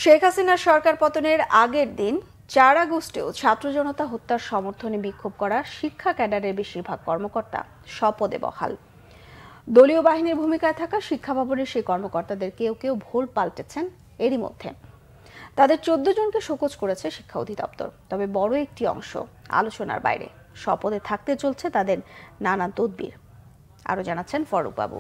শেখ হাসিনার সরকার পতনের আগের দিন ৪ আগস্টেও ছাত্র জনতা হত্যার সমর্থনে বিক্ষোভ করা শিক্ষা ক্যাডারের বেশিরভাগ কর্মকর্তা স্বপদে বহাল। দলীয় বাহিনীর ভূমিকায় থাকা শিক্ষা ভবনের সেই কর্মকর্তাদের কেউ কেউ ভুল পাল্টেছেন এরই মধ্যে। তাদের ১৪ জনকে শোকজ করেছে শিক্ষা অধিদপ্তর। তবে বড় একটি অংশ আলোচনার বাইরে, স্বপদে থাকতে চলছে তাদের নানা তদবির। আরো জানাচ্ছেন ফারুক বাবু।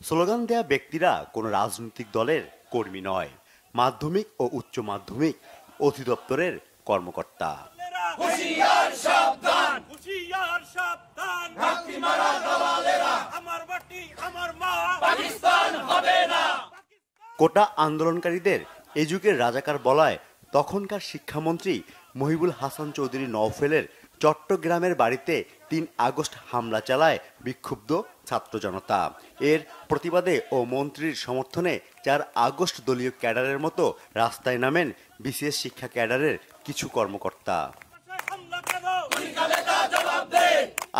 স্লোগান দেয়া ব্যক্তিরা কোনো রাজনৈতিক দলের কর্মী নয়, মাধ্যমিক ও উচ্চ মাধ্যমিক অধিদপ্তরের কর্মকর্তা। কোটা আন্দোলনকারীদের এ যুগের রাজাকার বলায় তখনকার শিক্ষামন্ত্রী মহিবুল হাসান চৌধুরী নওফেলের চট্টগ্রামের বাড়িতে ৩ আগস্ট হামলা চালায় বিক্ষুব্ধ ছাত্র জনতা। এর প্রতিবাদে ও মন্ত্রীর সমর্থনে ৪ আগস্ট দলীয় ক্যাডারের মতো রাস্তায় নামেন বিসিএস শিক্ষা ক্যাডারের কিছু কর্মকর্তা।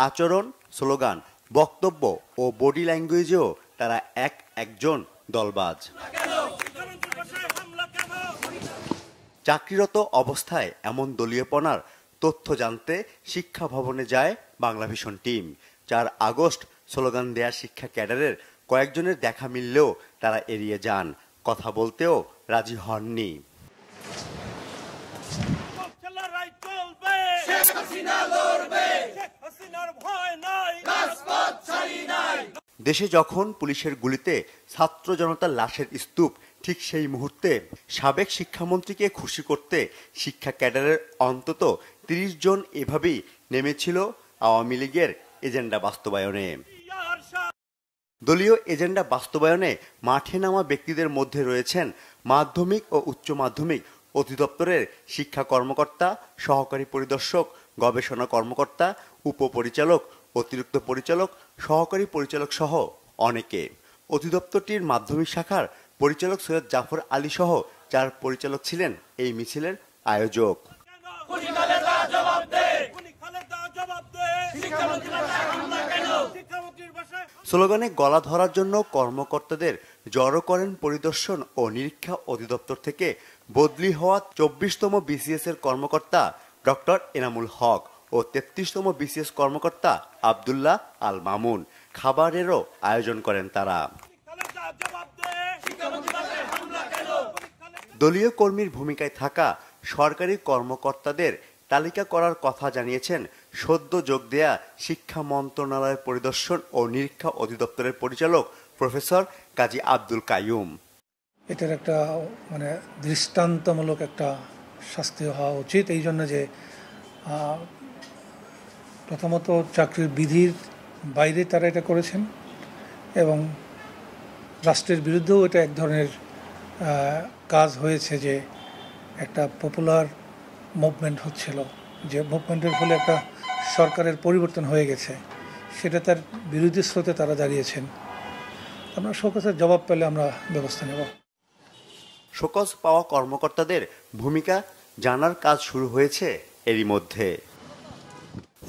আচরণ, স্লোগান, বক্তব্য ও বডি ল্যাঙ্গুয়েজেও তারা একজন দলবাজ। চাকরিরত অবস্থায় এমন দলীয়পনার তথ্য জানতে শিক্ষা ভবনে যায় বাংলাভিশন টিম। ৪ আগস্ট স্লোগান দেয়া শিক্ষা ক্যাডারের কয়েকজনের দেখা মিললেও তারা এড়িয়ে যান, কথা বলতেও রাজি হননি। দেশে যখন পুলিশের গুলিতে ছাত্র জনতার লাশের স্তূপ, ঠিক সেই মুহূর্তে সাবেক শিক্ষামন্ত্রীকে খুশি করতে শিক্ষা ক্যাডারের অন্তত ৩০ জন এভাবেই নেমেছিল আওয়ামী লীগের এজেন্ডা বাস্তবায়নে। দলীয় এজেন্ডা বাস্তবায়নে মাঠে নামা ব্যক্তিদের মধ্যে রয়েছেন মাধ্যমিক ও উচ্চ মাধ্যমিক অধিদপ্তরের শিক্ষা কর্মকর্তা, সহকারী পরিদর্শক, গবেষণা কর্মকর্তা, উপপরিচালক, অতিরিক্ত পরিচালক, সহকারী পরিচালক সহ অনেকে। অধিদপ্তরটির মাধ্যমিক শাখার পরিচালক সৈয়দ জাফর আলী সহ ৪ পরিচালক ছিলেন এই মিছিলের আয়োজক। স্লোগানে গলা ধরার জন্য কর্মকর্তাদের জড়ো করেন পরিদর্শন ও নিরীক্ষা অধিদপ্তর থেকে বদলি হওয়া ২৪তম বিসিএস এর কর্মকর্তা ডক্টর এনামুল হক ও ৩৩তম বিসিএস কর্মকর্তা আব্দুল্লাহ আল মামুন। খাবারেরও আয়োজন করেন তারা। দলীয় কর্মীর ভূমিকায় থাকা সরকারি কর্মকর্তাদের তালিকা করার কথা জানিয়েছেন সদ্য যোগ দেয়া শিক্ষা মন্ত্রণালয়ের পরিদর্শন ও নিরীক্ষা অধিদপ্তরের পরিচালক প্রফেসর কাজী আব্দুল কাইয়ুম। এটার একটা দৃষ্টান্তমূলক একটা শাস্তি হওয়া উচিত, এই জন্য যে প্রথমত চাকরির বিধির বাইরে তারা এটা করেছেন এবং রাষ্ট্রের বিরুদ্ধেও এটা এক ধরনের কাজ হয়েছে, যে একটা পপুলার মুভমেন্ট হচ্ছিল, যে মুভমেন্টের ফলে একটা সরকারের পরিবর্তন হয়ে গেছে, সেটা তার বিরোধী স্রোতে তারা দাঁড়িয়েছেন। আমরা শোকজের জবাব পেলে আমরা ব্যবস্থা নেব। শোকজ পাওয়া কর্মকর্তাদের ভূমিকা জানার কাজ শুরু হয়েছে এরই মধ্যে।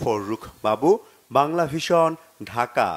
ফারুক বাবু, বাংলাভিশন, ঢাকা।